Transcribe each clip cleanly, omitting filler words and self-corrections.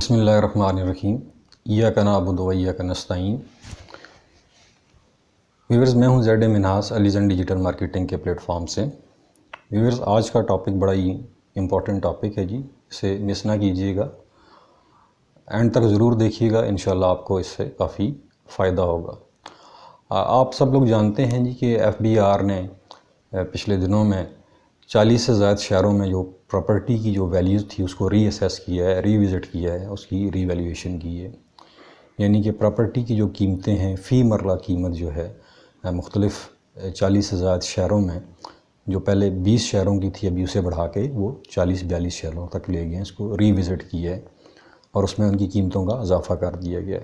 بسم اللہ الرحمن الرحیم۔ ایاک نعبد و ایاک نستعین۔ ویورز، میں ہوں زیڈ منہاس علیزن ڈیجیٹل مارکیٹنگ کے پلیٹ فارم سے۔ ویورز، آج کا ٹاپک بڑا ہی امپورٹنٹ ٹاپک ہے جی، اسے مس نہ کیجیے گا، اینڈ تک ضرور دیکھیے گا، انشاءاللہ آپ کو اس سے کافی فائدہ ہوگا۔ آپ سب لوگ جانتے ہیں جی کہ ایف بی آر نے پچھلے دنوں میں 40 سے زائد شہروں میں جو پراپرٹی کی جو ویلیوز تھی اس کو ری اسیس کیا ہے، ری وزٹ کیا ہے، اس کی ری ویلیویشن کی ہے۔ یعنی کہ پراپرٹی کی جو قیمتیں ہیں، فی مرلہ قیمت جو ہے مختلف 40 سے زائد شہروں میں، جو پہلے 20 شہروں کی تھی ابھی اسے بڑھا کے وہ 40-42 شہروں تک لے گئے ہیں، اس کو ری وزٹ کیا ہے اور اس میں ان کی قیمتوں کا اضافہ کر دیا گیا ہے۔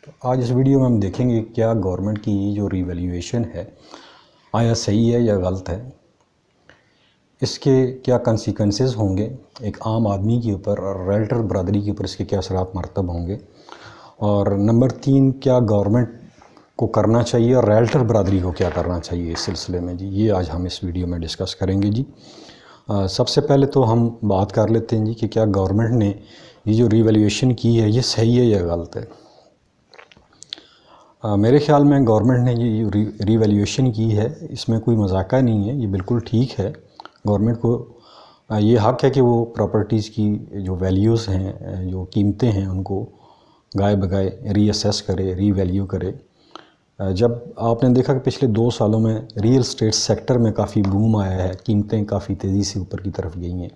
تو آج اس ویڈیو میں ہم دیکھیں گے کیا گورنمنٹ کی جو ری ویلیویشن ہے آیا صحیح ہے یا غلط ہے، اس کے کیا کنسیکوینسز ہوں گے ایک عام آدمی کے اوپر اور ریلٹر برادری کے اوپر، اس کے کیا اثرات مرتب ہوں گے، اور نمبر 3 کیا گورنمنٹ کو کرنا چاہیے اور ریلٹر برادری کو کیا کرنا چاہیے اس سلسلے میں جی، یہ آج ہم اس ویڈیو میں ڈسکس کریں گے جی۔ سب سے پہلے تو ہم بات کر لیتے ہیں جی کہ کیا گورنمنٹ نے یہ جو ری ویلیویشن کی ہے یہ صحیح ہے یا غلط ہے۔ میرے خیال میں گورنمنٹ نے یہ ری ویلیویشن کی ہے، اس میں کوئی مذاقہ نہیں ہے، یہ بالکل ٹھیک ہے۔ گورنمنٹ کو یہ حق ہے کہ وہ پراپرٹیز کی جو ویلیوز ہیں، جو قیمتیں ہیں، ان کو گائے بگائے ری اسیس کرے، ری ویلیو کرے۔ جب آپ نے دیکھا کہ پچھلے 2 سالوں میں ریئل اسٹیٹ سیکٹر میں کافی بوم آیا ہے، قیمتیں کافی تیزی سے اوپر کی طرف گئی ہیں،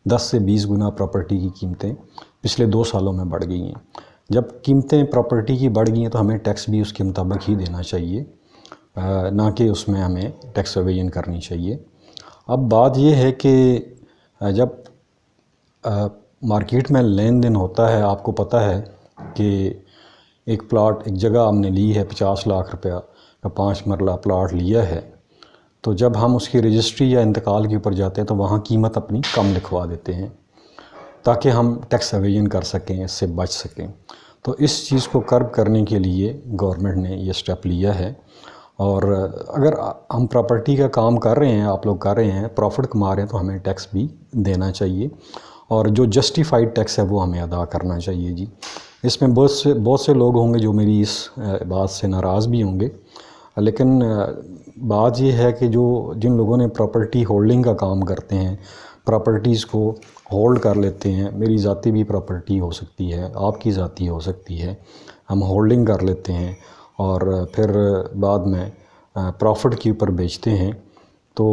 10 سے 20 گنا پراپرٹی کی قیمتیں پچھلے 2 سالوں میں بڑھ گئی ہیں۔ جب قیمتیں پراپرٹی کی بڑھ گئی ہیں تو ہمیں ٹیکس بھی اس کے مطابق ہی دینا چاہیے، نہ کہ اس میں ہمیں ٹیکس ایویژن کرنی چاہیے۔ اب بات یہ ہے کہ جب مارکیٹ میں لین دین ہوتا ہے، آپ کو پتہ ہے کہ ایک پلاٹ، ایک جگہ ہم نے لی ہے 50 لاکھ روپیہ کا 5 مرلہ پلاٹ لیا ہے، تو جب ہم اس کی رجسٹری یا انتقال کے اوپر جاتے ہیں تو وہاں قیمت اپنی کم لکھوا دیتے ہیں تاکہ ہم ٹیکس ایویژن کر سکیں، اس سے بچ سکیں۔ تو اس چیز کو کرب کرنے کے لیے گورنمنٹ نے یہ سٹیپ لیا ہے، اور اگر ہم پراپرٹی کا کام کر رہے ہیں، آپ لوگ کر رہے ہیں، پروفٹ کما رہے ہیں، تو ہمیں ٹیکس بھی دینا چاہیے، اور جو جسٹیفائڈ ٹیکس ہے وہ ہمیں ادا کرنا چاہیے جی۔ اس میں بہت سے لوگ ہوں گے جو میری اس بات سے ناراض بھی ہوں گے، لیکن بات یہ ہے کہ جن لوگوں نے پراپرٹی ہولڈنگ کا کام کرتے ہیں، پراپرٹیز کو ہولڈ کر لیتے ہیں، میری ذاتی بھی پراپرٹی ہو سکتی ہے، آپ کی ذاتی ہو سکتی ہے، ہم ہولڈنگ کر لیتے ہیں اور پھر بعد میں پروفٹ کے اوپر بیچتے ہیں، تو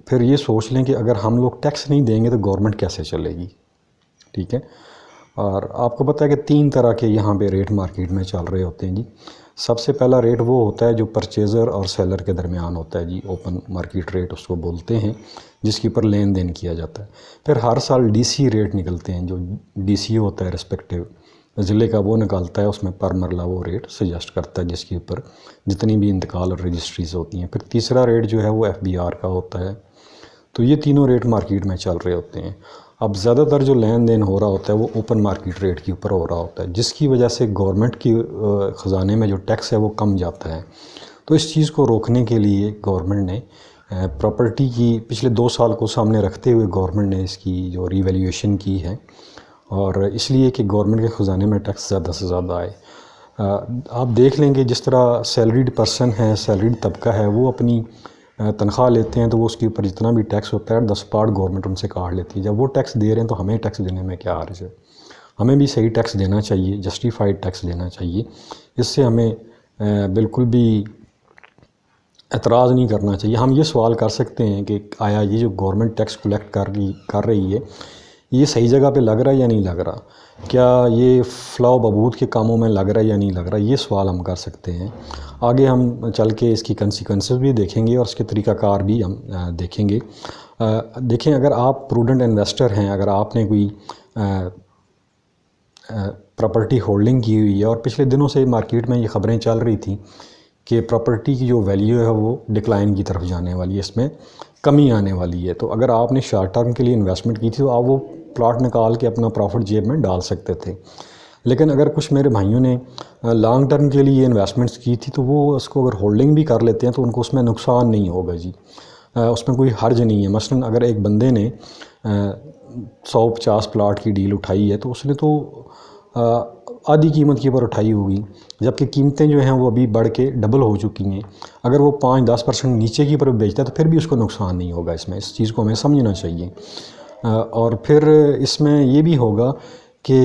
پھر یہ سوچ لیں کہ اگر ہم لوگ ٹیکس نہیں دیں گے تو گورنمنٹ کیسے چلے گی، ٹھیک ہے۔ اور آپ کو پتہ ہے کہ 3 طرح کے یہاں پہ ریٹ مارکیٹ میں چل رہے ہوتے ہیں جی۔ سب سے پہلا ریٹ وہ ہوتا ہے جو پرچیزر اور سیلر کے درمیان ہوتا ہے جی، اوپن مارکیٹ ریٹ اس کو بولتے ہیں، جس کے اوپر لین دین کیا جاتا ہے۔ پھر ہر سال ڈی سی ریٹ نکلتے ہیں، جو ڈی سی ہوتا ہے رسپیکٹیو ضلع کا، وہ نکالتا ہے، اس میں پر مرلہ وہ ریٹ سجیسٹ کرتا ہے جس کے اوپر جتنی بھی انتقال اور رجسٹریز ہوتی ہیں۔ پھر تیسرا ریٹ جو ہے وہ ایف بی آر کا ہوتا ہے۔ تو یہ تینوں ریٹ مارکیٹ میں چل رہے ہوتے ہیں۔ اب زیادہ تر جو لین دین ہو رہا ہوتا ہے وہ اوپن مارکیٹ ریٹ کے اوپر ہو رہا ہوتا ہے، جس کی وجہ سے گورنمنٹ کی خزانے میں جو ٹیکس ہے وہ کم جاتا ہے۔ تو اس چیز کو روکنے کے لیے گورنمنٹ نے پراپرٹی کی پچھلے 2 سال کو سامنے رکھتے ہوئے گورنمنٹ نے اس کی جو ری ویلیویشن کی ہے، اور اس لیے کہ گورنمنٹ کے خزانے میں ٹیکس زیادہ سے زیادہ آئے۔ آپ دیکھ لیں کہ جس طرح سیلریڈ پرسن ہے، سیلریڈ طبقہ ہے، وہ اپنی تنخواہ لیتے ہیں تو وہ اس کے اوپر جتنا بھی ٹیکس ہوتا ہے 10% گورنمنٹ ان سے کاٹ لیتی ہے۔ جب وہ ٹیکس دے رہے ہیں تو ہمیں ٹیکس دینے میں کیا حرج ہے؟ ہمیں بھی صحیح ٹیکس دینا چاہیے، جسٹیفائڈ ٹیکس دینا چاہیے، اس سے ہمیں بالکل بھی اعتراض نہیں کرنا چاہیے۔ ہم یہ سوال کر سکتے ہیں کہ آیا یہ جو گورنمنٹ ٹیکس کلیکٹ کر رہی ہے یہ صحیح جگہ پہ لگ رہا ہے یا نہیں لگ رہا، کیا یہ فلاح و بہبود کے کاموں میں لگ رہا ہے یا نہیں لگ رہا، یہ سوال ہم کر سکتے ہیں۔ آگے ہم چل کے اس کی کنسیکوینسز بھی دیکھیں گے اور اس کے طریقہ کار بھی ہم دیکھیں گے۔ دیکھیں، اگر آپ پروڈنٹ انویسٹر ہیں، اگر آپ نے کوئی پراپرٹی ہولڈنگ کی ہوئی ہے، اور پچھلے دنوں سے مارکیٹ میں یہ خبریں چل رہی تھیں کہ پراپرٹی کی جو ویلیو ہے وہ ڈکلائن کی طرف جانے والی ہے، اس میں کمی آنے والی ہے، تو اگر آپ نے شارٹ ٹرم کے لیے انویسٹمنٹ کی تھی تو آپ وہ پلاٹ نکال کے اپنا پروفٹ جیب میں ڈال سکتے تھے۔ لیکن اگر کچھ میرے بھائیوں نے لانگ ٹرم کے لیے انویسٹمنٹس کی تھی تو وہ اس کو اگر ہولڈنگ بھی کر لیتے ہیں تو ان کو اس میں نقصان نہیں ہوگا جی، اس میں کوئی حرج نہیں ہے۔ مثلاً اگر ایک بندے نے 150 پلاٹ کی ڈیل اٹھائی ہے تو اس نے تو آدھی قیمت کے اوپر اٹھائی ہوگی، جبکہ قیمتیں جو ہیں وہ ابھی بڑھ کے ڈبل ہو چکی ہیں۔ اگر وہ 5-10% نیچے کی اوپر بیچتا ہے تو پھر بھی اس کو نقصان نہیں ہوگا اس میں، اس چیز کو ہمیں سمجھنا چاہیے۔ اور پھر اس میں یہ بھی ہوگا کہ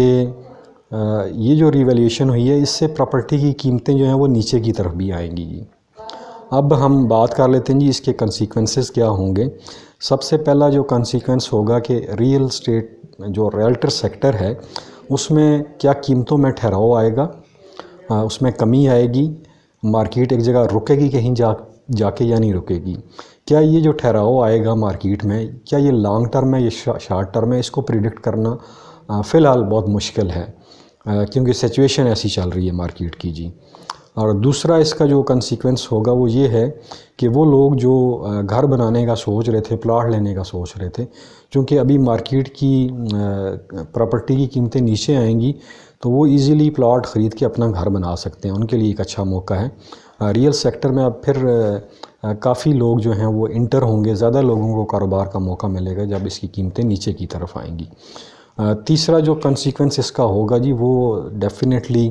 یہ جو ریویلیوشن ہوئی ہے اس سے پراپرٹی کی قیمتیں جو ہیں وہ نیچے کی طرف بھی آئیں گی جی۔ اب ہم بات کر لیتے ہیں جی اس کے کنسیکوینسز کیا ہوں گے۔ سب سے پہلا جو کنسیکوینس ہوگا کہ ریئل اسٹیٹ جو ریلٹر سیکٹر ہے اس میں کیا قیمتوں میں ٹھہراؤ آئے گا، اس میں کمی آئے گی، مارکیٹ ایک جگہ رکے گی کہیں جا کے یا نہیں رکے گی۔ کیا یہ جو ٹھہراؤ آئے گا مارکیٹ میں، کیا یہ لانگ ٹرم ہے یا شارٹ ٹرم ہے، اس کو پریڈکٹ کرنا فی الحال بہت مشکل ہے، کیونکہ سچویشن ایسی چل رہی ہے مارکیٹ کی جی۔ اور دوسرا اس کا جو کنسیکوینس ہوگا وہ یہ ہے کہ وہ لوگ جو گھر بنانے کا سوچ رہے تھے، پلاٹ لینے کا سوچ رہے تھے، چونکہ ابھی مارکیٹ کی پراپرٹی کی قیمتیں نیچے آئیں گی تو وہ ایزیلی پلاٹ خرید کے اپنا گھر بنا سکتے ہیں، ان کے لیے ایک اچھا موقع ہے۔ ریئل سیکٹر میں اب پھر کافی لوگ جو ہیں وہ انٹر ہوں گے، زیادہ لوگوں کو کاروبار کا موقع ملے گا جب اس کی قیمتیں نیچے کی طرف آئیں گی۔ تیسرا جو کنسیکوینس اس کا ہوگا جی وہ ڈیفینیٹلی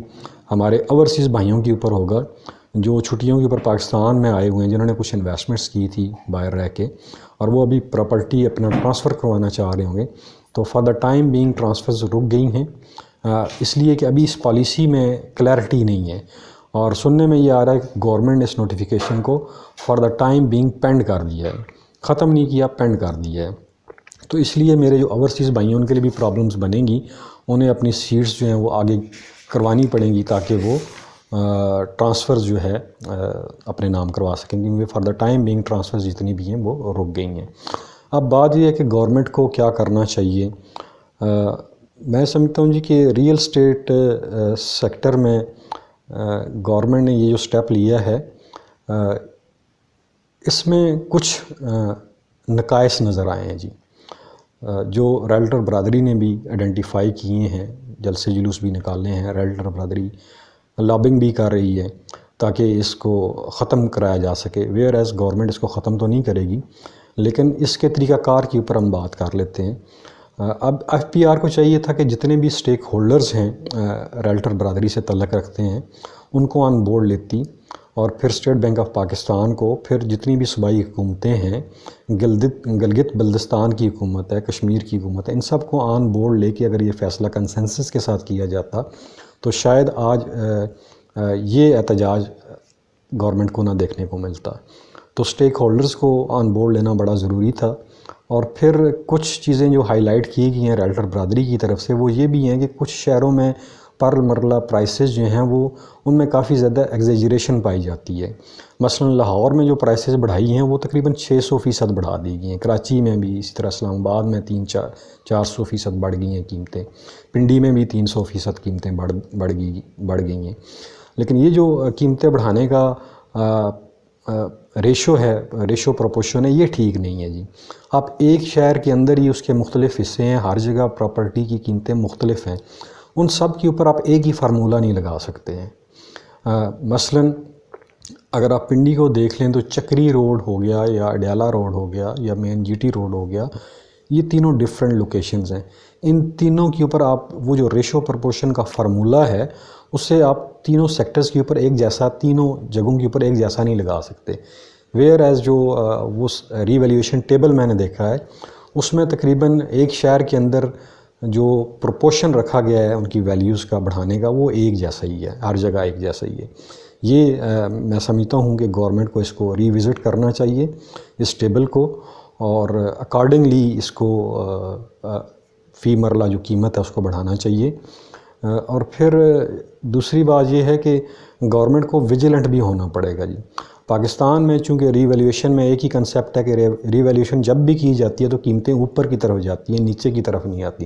ہمارے اوورسیز بھائیوں کے اوپر ہوگا، جو چھٹیوں کے اوپر پاکستان میں آئے ہوئے ہیں، جنہوں نے کچھ انویسٹمنٹس کی تھی باہر رہ کے اور وہ ابھی پراپرٹی اپنا ٹرانسفر کروانا چاہ رہے ہوں گے، تو for the time being transfers رک گئی ہیں، اس لیے کہ ابھی اس پالیسی میں کلیئرٹی نہیں ہے، اور سننے میں یہ آ رہا ہے کہ گورنمنٹ نے اس نوٹیفیکیشن کو فار دا ٹائم بینگ پینڈ کر دیا ہے، ختم نہیں کیا، پینڈ کر دیا ہے۔ تو اس لیے میرے جو اوورسیز بھائی ہیں ان کے لیے بھی پرابلمس بنیں گی، انہیں اپنی سیٹس جو ہیں وہ آگے کروانی پڑیں گی تاکہ وہ ٹرانسفرز جو ہے اپنے نام کروا سکیں، کیونکہ for the time being transfers جتنی بھی ہیں وہ رک گئی ہیں۔ اب بات یہ ہے کہ گورنمنٹ کو کیا کرنا چاہیے۔ میں سمجھتا ہوں جی کہ ریئل اسٹیٹ سیکٹر میں گورنمنٹ نے یہ جو سٹیپ لیا ہے اس میں کچھ نقائص نظر آئے ہیں جی، جو ریلٹر برادری نے بھی آئیڈینٹیفائی کیے ہیں، جلسے جلوس بھی نکالے ہیں، ریلٹر برادری لابنگ بھی کر رہی ہے تاکہ اس کو ختم کرایا جا سکے، ویئر ایز گورنمنٹ اس کو ختم تو نہیں کرے گی، لیکن اس کے طریقہ کار کے اوپر ہم بات کر لیتے ہیں۔ اب ایف پی آر کو چاہیے تھا کہ جتنے بھی سٹیک ہولڈرز ہیں ریلٹر برادری سے تعلق رکھتے ہیں ان کو آن بورڈ لیتی، اور پھر اسٹیٹ بینک آف پاکستان کو، پھر جتنی بھی صوبائی حکومتیں ہیں، گلگت بلتستان کی حکومت ہے، کشمیر کی حکومت ہے، ان سب کو آن بورڈ لے کے اگر یہ فیصلہ کنسنسس کے ساتھ کیا جاتا تو شاید آج یہ احتجاج گورنمنٹ کو نہ دیکھنے کو ملتا۔ تو سٹیک ہولڈرز کو آن بورڈ لینا بڑا ضروری تھا، اور پھر کچھ چیزیں جو ہائی لائٹ کی گئی ہیں ریلٹر برادری کی طرف سے وہ یہ بھی ہیں کہ کچھ شہروں میں پر مرلہ پرائسز جو ہیں وہ ان میں کافی زیادہ ایگزیجریشن پائی جاتی ہے۔ مثلا لاہور میں جو پرائسز بڑھائی ہیں وہ تقریباً 600% بڑھا دی گئی ہیں، کراچی میں بھی اسی طرح، اسلام آباد میں 300-400% بڑھ گئی ہیں قیمتیں، پنڈی میں بھی 300% قیمتیں بڑھ گئی ہیں۔ لیکن یہ جو قیمتیں بڑھانے کا ریشو پروپورشن ہے، یہ ٹھیک نہیں ہے جی۔ آپ ایک شہر کے اندر ہی اس کے مختلف حصے ہیں، ہر جگہ پراپرٹی کی قیمتیں مختلف ہیں، ان سب کے اوپر آپ ایک ہی فارمولہ نہیں لگا سکتے ہیں۔ مثلا اگر آپ پنڈی کو دیکھ لیں تو چکری روڈ ہو گیا یا اڈیالہ روڈ ہو گیا یا مین جی ٹی روڈ ہو گیا، یہ تینوں ڈیفرنٹ لوکیشنز ہیں، ان تینوں کے اوپر آپ وہ جو ریشو پرپورشن کا فارمولہ ہے اس سے آپ تینوں سیکٹرز کے اوپر ایک جیسا، تینوں جگہوں کے اوپر ایک جیسا نہیں لگا سکتے، ویئر ایز جو وہ ری ویلیویشن ٹیبل میں نے دیکھا ہے اس میں تقریباً ایک شہر کے اندر جو پروپورشن رکھا گیا ہے ان کی ویلیوز کا بڑھانے کا وہ ایک جیسا ہی ہے، ہر جگہ ایک جیسا ہی ہے۔ یہ میں سمجھتا ہوں کہ گورنمنٹ کو اس کو ری وزٹ کرنا چاہیے اس ٹیبل کو، اور اکارڈنگلی اس کو فی مرلہ جو قیمت ہے اس کو بڑھانا چاہیے۔ اور پھر دوسری بات یہ ہے کہ گورنمنٹ کو ویجیلنٹ بھی ہونا پڑے گا جی۔ پاکستان میں چونکہ ری ویلیویشن میں ایک ہی کنسیپٹ ہے کہ ری ویلیویشن جب بھی کی جاتی ہے تو قیمتیں اوپر کی طرف جاتی ہیں، نیچے کی طرف نہیں آتی،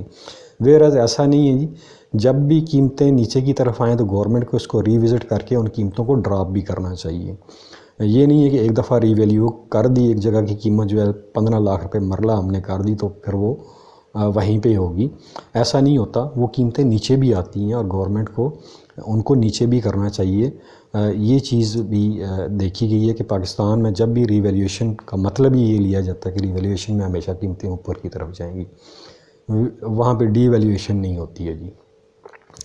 ویئر ایز ایسا نہیں ہے جی، جب بھی قیمتیں نیچے کی طرف آئیں تو گورنمنٹ کو اس کو ری وزٹ کر کے ان قیمتوں کو ڈراپ بھی کرنا چاہیے۔ یہ نہیں ہے کہ ایک دفعہ ری ویلیو کر دی ایک جگہ کی قیمت جو ہے 15 لاکھ روپے مرلہ ہم نے کر دی تو پھر وہ وہیں پہ ہوگی، ایسا نہیں ہوتا، وہ قیمتیں نیچے بھی آتی ہیں اور گورنمنٹ کو ان کو نیچے بھی کرنا چاہیے۔ یہ چیز بھی دیکھی گئی ہے کہ پاکستان میں جب بھی ری ویلیویشن کا مطلب ہی یہ لیا جاتا ہے کہ ری ویلیویشن میں ہمیشہ قیمتیں اوپر کی طرف جائیں گی، وہاں پہ ڈی ویلیویشن نہیں ہوتی ہے جی۔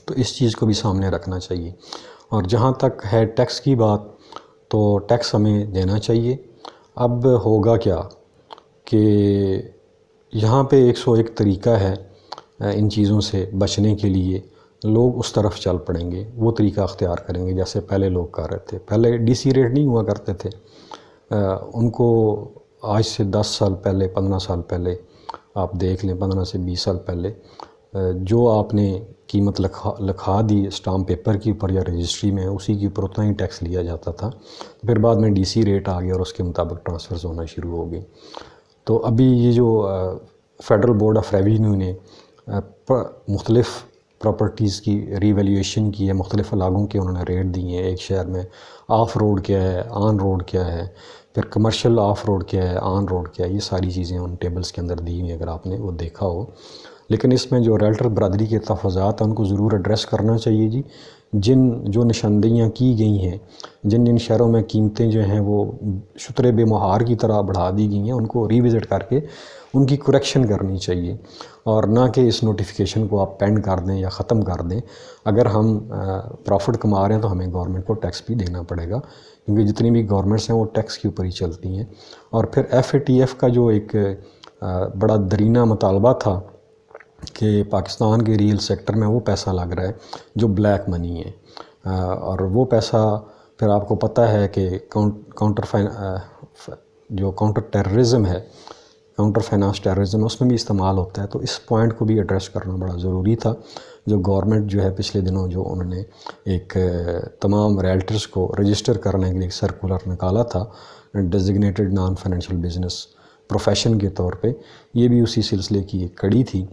تو اس چیز کو بھی سامنے رکھنا چاہیے. اور جہاں تک ہے ٹیکس کی بات، تو ٹیکس ہمیں دینا چاہیے. اب ہوگا کیا کہ یہاں پہ 101 طریقہ ہے ان چیزوں سے بچنے کے لیے. لوگ اس طرف چل پڑیں گے، وہ طریقہ اختیار کریں گے جیسے پہلے لوگ کر رہے تھے. پہلے ڈی سی ریٹ نہیں ہوا کرتے تھے. ان کو آج سے 10 سال پہلے، 15 سال پہلے آپ دیکھ لیں، 15 سے 20 سال پہلے جو آپ نے قیمت لکھا دی اسٹامپ پیپر کے اوپر یا رجسٹری میں، اسی کے اوپر اتنا ہی ٹیکس لیا جاتا تھا. پھر بعد میں ڈی سی ریٹ آ گیا اور اس کے مطابق ٹرانسفرز ہونا شروع ہو گئی. تو ابھی یہ جو فیڈرل بورڈ آف ریونیو نے مختلف پراپرٹیز کی ری ویلیویشن کی ہے، مختلف علاقوں کے انہوں نے ریٹ دیے ہیں. ایک شہر میں آف روڈ کیا ہے، آن روڈ کیا ہے، پھر کمرشل آف روڈ کیا ہے، آن روڈ کیا ہے، یہ ساری چیزیں ان ٹیبلز کے اندر دی ہوئی ہیں اگر آپ نے وہ دیکھا ہو. لیکن اس میں جو ریلٹر برادری کے تفاوضات ہیں ان کو ضرور ایڈریس کرنا چاہیے جی. جو نشاندہیاں کی گئی ہیں، جن شہروں میں قیمتیں جو ہیں وہ شتر بے مہار کی طرح بڑھا دی گئی ہیں، ان کو ری وزٹ کر کے ان کی کریکشن کرنی چاہیے، اور نہ کہ اس نوٹیفیکیشن کو آپ پینڈ کر دیں یا ختم کر دیں. اگر ہم پروفٹ کما رہے ہیں تو ہمیں گورنمنٹ کو ٹیکس بھی دینا پڑے گا، کیونکہ جتنی بھی گورنمنٹس ہیں وہ ٹیکس کے اوپر ہی چلتی ہیں. اور پھر FATF کا جو ایک بڑا درینہ مطالبہ تھا کہ پاکستان کے ریل سیکٹر میں وہ پیسہ لگ رہا ہے جو بلیک منی ہے، اور وہ پیسہ پھر آپ کو پتہ ہے کہ کاؤنٹر ٹیررزم ہے، کاؤنٹر فائنانس ٹیررزم، اس میں بھی استعمال ہوتا ہے. تو اس پوائنٹ کو بھی ایڈریس کرنا بڑا ضروری تھا. جو گورنمنٹ جو ہے پچھلے دنوں جو انہوں نے ایک تمام ریلٹرز کو رجسٹر کرنے کے لیے ایک سرکولر نکالا تھا designated non financial business profession کے طور پہ، یہ بھی اسی سلسلے کی ایک کڑی تھی.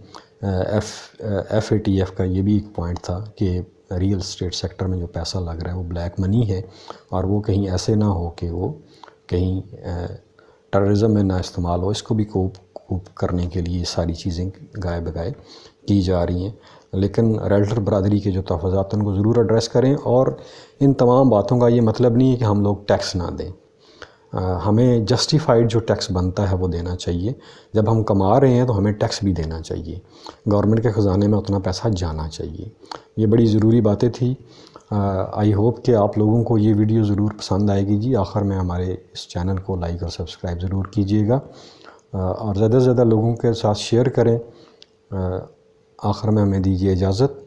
FATF کا یہ بھی ایک پوائنٹ تھا کہ ریل اسٹیٹ سیکٹر میں جو پیسہ لگ رہا ہے وہ بلیک منی ہے، اور وہ کہیں ایسے نہ ہو کہ وہ کہیں ٹیررزم میں نہ استعمال ہو. اس کو بھی کوپ کرنے کے لیے ساری چیزیں گائے بگائے کی جا رہی ہیں. لیکن ریلٹر برادری کے جو تفاوضات ہیں ان کو ضرور ایڈریس کریں. اور ان تمام باتوں کا یہ مطلب نہیں ہے کہ ہم لوگ ٹیکس نہ دیں. ہمیں جسٹیفائڈ جو ٹیکس بنتا ہے وہ دینا چاہیے. جب ہم کما رہے ہیں تو ہمیں ٹیکس بھی دینا چاہیے، گورنمنٹ کے خزانے میں اتنا پیسہ جانا چاہیے. یہ بڑی ضروری باتیں تھیں. آئی ہوپ کہ آپ لوگوں کو یہ ویڈیو ضرور پسند آئے گی جی. آخر میں ہمارے اس چینل کو لائک اور سبسکرائب ضرور کیجیے گا، اور زیادہ سے زیادہ لوگوں کے ساتھ شیئر کریں. آخر میں ہمیں دیجیے اجازت.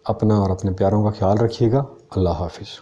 اپنا اور اپنے پیاروں کا خیال رکھیے گا. اللہ حافظ.